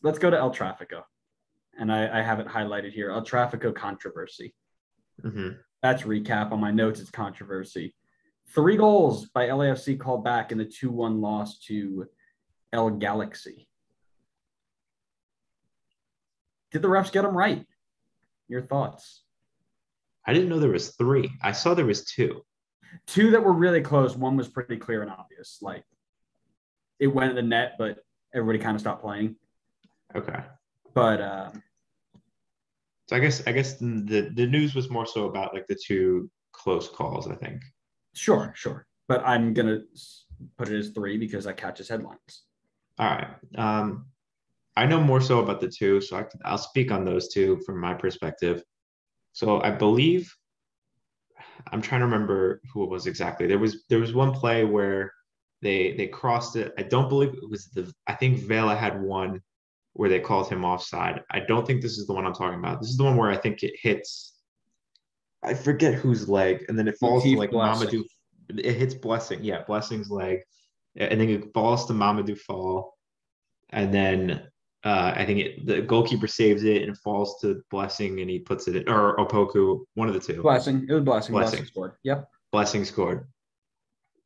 Let's go to El Trafico. And I have it highlighted here. El Trafico controversy. Mm-hmm. That's recap. On my notes, it's controversy. 3 goals by LAFC called back in the 2-1 loss to El Galaxy. Did the refs get them right? Your thoughts? I didn't know there was 3. I saw there was 2. 2 that were really close. One was pretty clear and obvious. Like, it went in the net, but everybody kind of stopped playing. Okay. But so I guess the news was more so about like the 2 close calls, I think. Sure. But I'm gonna put it as 3 because I catch his headlines. All right. I know more so about the 2, so I'll speak on those 2 from my perspective. So I believe I'm trying to remember who it was exactly. There was one play where they crossed it. I don't believe it was I think Vela had one where they called him offside. I don't think this is the one I'm talking about. This is the one where I think it hits, I forget whose leg, and then it falls to like Blessing. Mamadou. It hits Blessing. Yeah, Blessing's leg. And then it falls to Mamadou Fall. And then I think the goalkeeper saves it and it falls to Blessing and he puts it in, or Opoku, one of the 2. Blessing. It was Blessing. Blessing Scored. Yep. Blessing scored.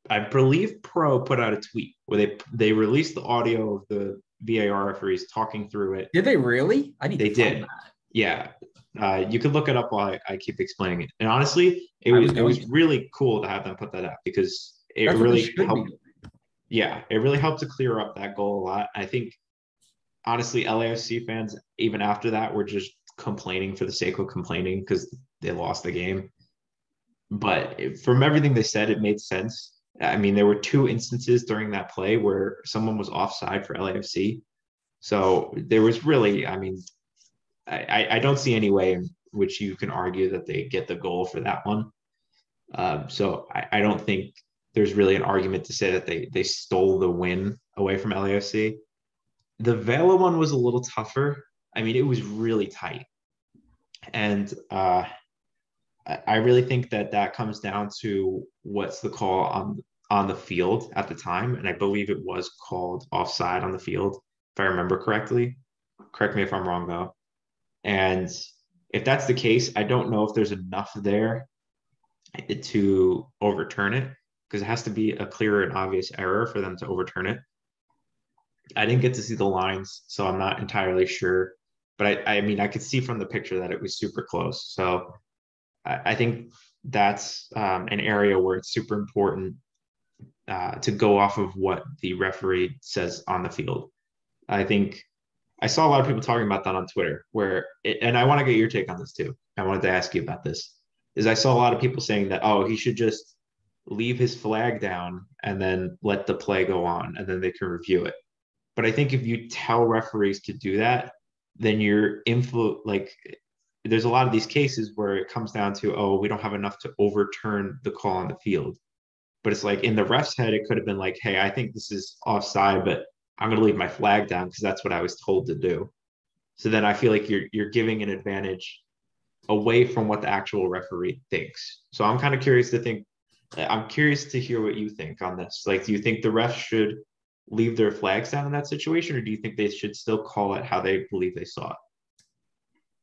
I believe Pro put out a tweet where they released the audio of the VAR referees talking through it. Did they really? I need They to find did. that. Yeah. You could look it up while I keep explaining it. And honestly, it was really cool to have them put that out because it really helped. Yeah, it really helped to clear up that goal a lot. I think honestly, LAFC fans, even after that, were just complaining for the sake of complaining because they lost the game. But from everything they said, it made sense. I mean, there were 2 instances during that play where someone was offside for LAFC. So there was really, I mean, I don't see any way in which you can argue that they get the goal for that one. So I don't think there's really an argument to say that they stole the win away from LAFC. The Vela one was a little tougher. I mean, it was really tight. And I really think that comes down to what's the call on the field at the time. And I believe it was called offside on the field, if I remember correctly. Correct me if I'm wrong, though. And if that's the case, I don't know if there's enough there to overturn it because it has to be a clear and obvious error for them to overturn it. I didn't get to see the lines, so I'm not entirely sure. But I mean, I could see from the picture that it was super close. So I think that's an area where it's super important to go off of what the referee says on the field. I think I saw a lot of people talking about that on Twitter, and I want to get your take on this too. I wanted to ask you about this. I saw a lot of people saying that, oh, he should just leave his flag down and then let the play go on, and then they can review it. But I think if you tell referees to do that, then you're there's a lot of these cases where it comes down to, oh, we don't have enough to overturn the call on the field. But it's like in the ref's head, it could have been like, hey, I think this is offside, but I'm going to leave my flag down because that's what I was told to do. So then I feel like you're giving an advantage away from what the actual referee thinks. So I'm kind of curious to hear what you think on this. Like, do you think the refs should leave their flags down in that situation, or do you think they should still call it how they believe they saw it?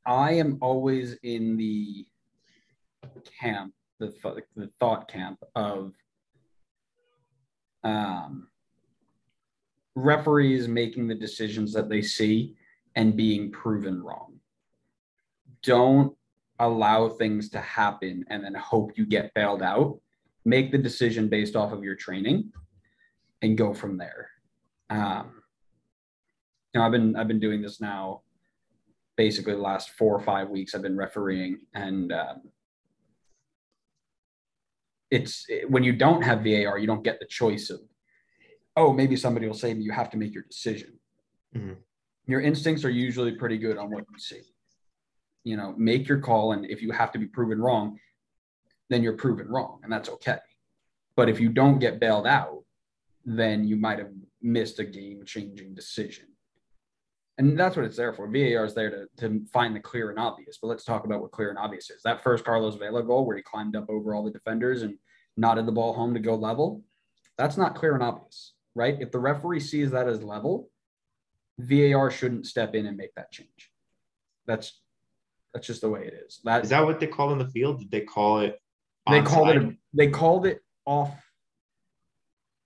I am always in the camp, the thought camp of referees making the decisions that they see and being proven wrong. Don't allow things to happen and then hope you get bailed out. Make the decision based off of your training and go from there. I've been doing this now basically the last 4 or 5 weeks. I've been refereeing, and when you don't have VAR, you don't get the choice of, oh, maybe somebody will say you have to make your decision. Mm-hmm. Your instincts are usually pretty good on what you see. Make your call, and if you have to be proven wrong, then you're proven wrong, and that's okay. But if you don't get bailed out, then you might have missed a game-changing decision. And that's what it's there for. VAR is there to find the clear and obvious. But let's talk about what clear and obvious is. That first Carlos Vela goal where he climbed up over all the defenders and nodded the ball home to go level, that's not clear and obvious, right? If the referee sees that as level, VAR shouldn't step in and make that change. That's just the way it is. Is that what they called on the field? Did they call it onside? They called it off.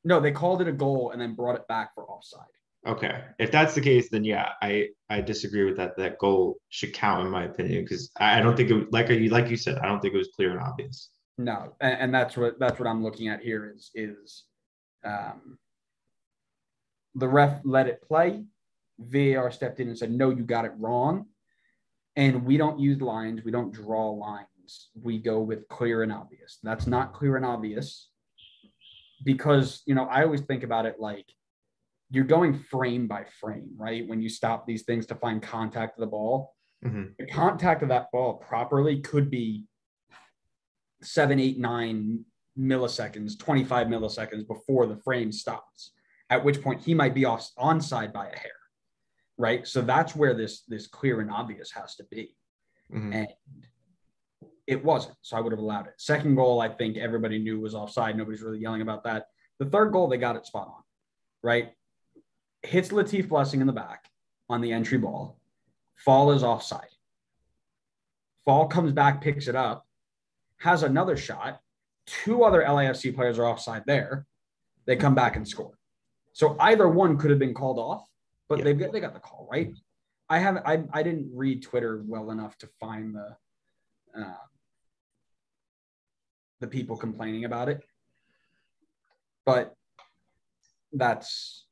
No, they called it a goal and then brought it back for offside. Okay. If that's the case, then yeah, I disagree with that. That goal should count in my opinion, because I don't think it, like you said, I don't think it was clear and obvious. No, and that's what I'm looking at here is the ref let it play. VAR stepped in and said, no, you got it wrong. And we don't use lines. We don't draw lines. We go with clear and obvious. That's not clear and obvious because, I always think about it like you're going frame by frame, right? When you stop these things to find contact of the ball, the contact of that ball properly could be 7, 8, 9 milliseconds, 25 milliseconds before the frame stops, at which point he might be onside by a hair. Right. So that's where this clear and obvious has to be. And it wasn't. So I would have allowed it. Second goal, I think everybody knew was offside. Nobody's really yelling about that. The third goal, they got it spot on. Right. Hits Latif Blessing in the back on the entry ball. Fall is offside. Fall comes back, picks it up, has another shot. 2 other LAFC players are offside there. They come back and score. So either one could have been called off. But they got the call, right? I didn't read Twitter well enough to find the people complaining about it. But that's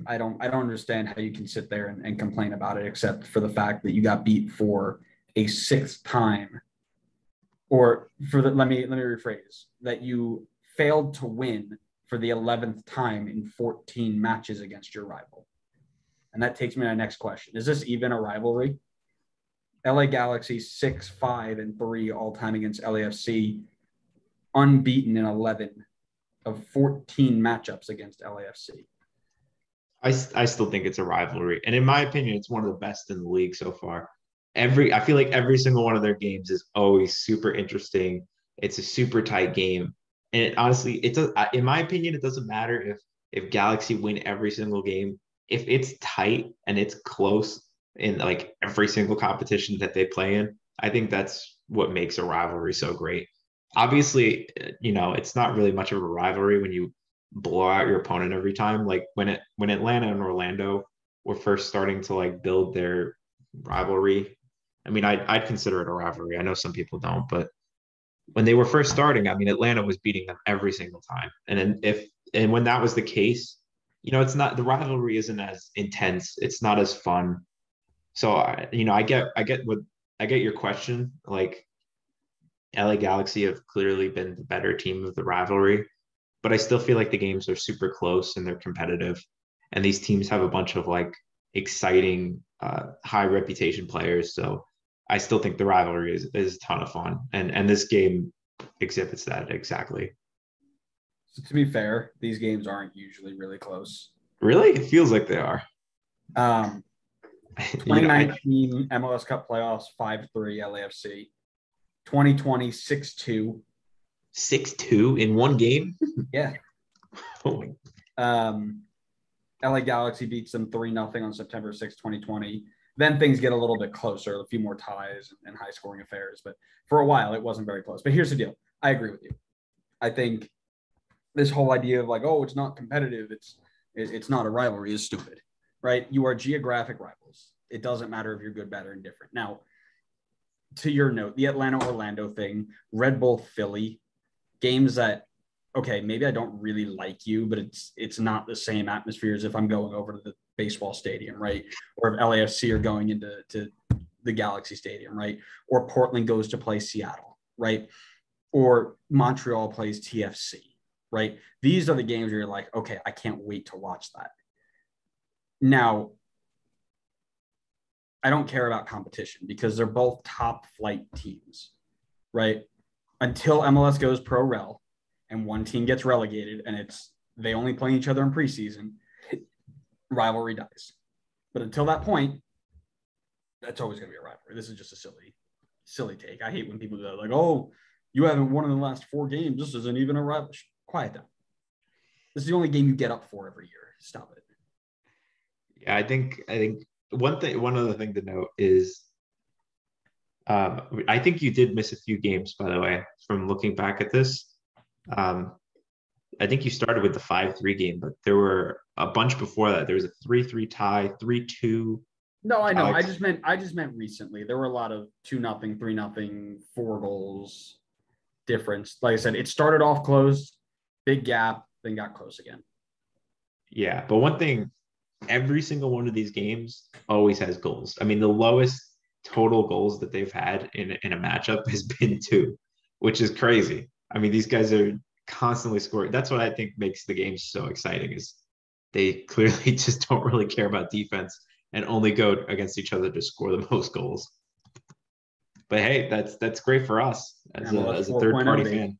I don't understand how you can sit there and complain about it, except for the fact that you got beat for a 6th time, or let me rephrase that you failed to win for the 11th time in 14 matches against your rival. And that takes me to my next question. Is this even a rivalry? LA Galaxy 6-5-3 all-time against LAFC, unbeaten in 11 of 14 matchups against LAFC. I still think it's a rivalry. And in my opinion, it's one of the best in the league so far. I feel like every single one of their games is always super interesting. It's a super tight game. And honestly, in my opinion, it doesn't matter if Galaxy win every single game. If it's tight and it's close in like every single competition that they play in, I think that's what makes a rivalry so great. Obviously, it's not really much of a rivalry when you blow out your opponent every time. Like when Atlanta and Orlando were first starting to like build their rivalry. I mean, I'd consider it a rivalry. I know some people don't, but when they were first starting, I mean, Atlanta was beating them every single time. And then when that was the case, it's not, the rivalry isn't as intense. It's not as fun. So I get your question. Like LA Galaxy have clearly been the better team of the rivalry, but I still feel like the games are super close and they're competitive. And these teams have a bunch of like exciting, high reputation players. So I still think the rivalry is a ton of fun, and this game exhibits that exactly. So to be fair, these games aren't usually really close. Really? It feels like they are. 2019 MLS Cup playoffs 5-3 LAFC. 2020 6-2. 6-2 in one game? Yeah. Oh my. LA Galaxy beats them 3-0 on September 6, 2020. Then things get a little bit closer, a few more ties and high-scoring affairs. But for a while, it wasn't very close. But here's the deal. I agree with you. I think this whole idea of like, oh, it's not competitive, it's not a rivalry is stupid, right? You are geographic rivals. It doesn't matter if you're good, bad, or indifferent. Now, to your note, the Atlanta-Orlando thing, Red Bull Philly, games that, okay, maybe I don't really like you, but it's not the same atmosphere as if I'm going over to the baseball stadium, right? Or if LAFC are going into the Galaxy Stadium, right? Or Portland goes to play Seattle, right? Or Montreal plays TFC, right? These are the games where you're like, okay, I can't wait to watch that. Now, I don't care about competition because they're both top flight teams, right? Until MLS goes pro rel and one team gets relegated and they only play each other in preseason, rivalry dies. But until that point, that's always going to be a rivalry. This is just a silly take. I hate when people do that. Like, oh, you haven't won in the last 4 games. This isn't even a rivalry. Quiet down. This is the only game you get up for every year. Stop it. Yeah, I think one other thing to note is I think you did miss a few games, by the way, from looking back at this. Um, I think you started with the 5-3 game, but there were a bunch before that. There was a 3-3 tie, 3-2. No, I know. I just meant recently. There were a lot of 2-0, 3-0, 4 goals difference. Like I said, it started off close, big gap, then got close again. Yeah, but one thing, every single one of these games always has goals. I mean, the lowest total goals that they've had in a matchup has been 2, which is crazy. I mean, these guys are constantly scoring. That's what I think makes the game so exciting is they clearly just don't really care about defense and only go against each other to score the most goals. But hey, that's great for us as a third party fan.